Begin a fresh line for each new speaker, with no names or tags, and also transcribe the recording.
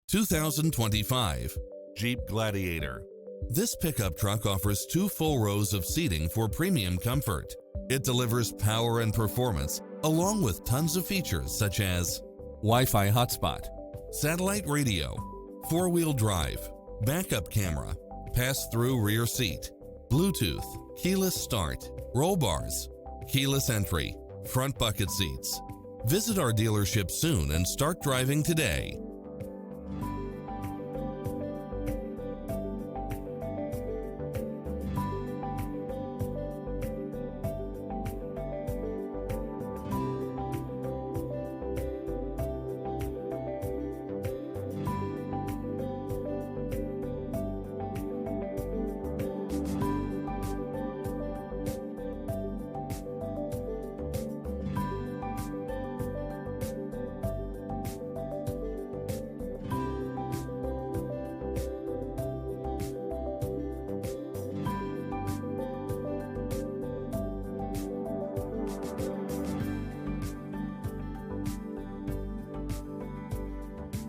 2025 Jeep Gladiator. This pickup truck offers 2 full rows of seating for premium comfort. It delivers power and performance along with tons of features such as Wi-Fi hotspot, satellite radio, 4-wheel drive, backup camera, pass-through rear seat, Bluetooth, keyless start, roll bars, keyless entry, front bucket seats. Visit our dealership soon and start driving today.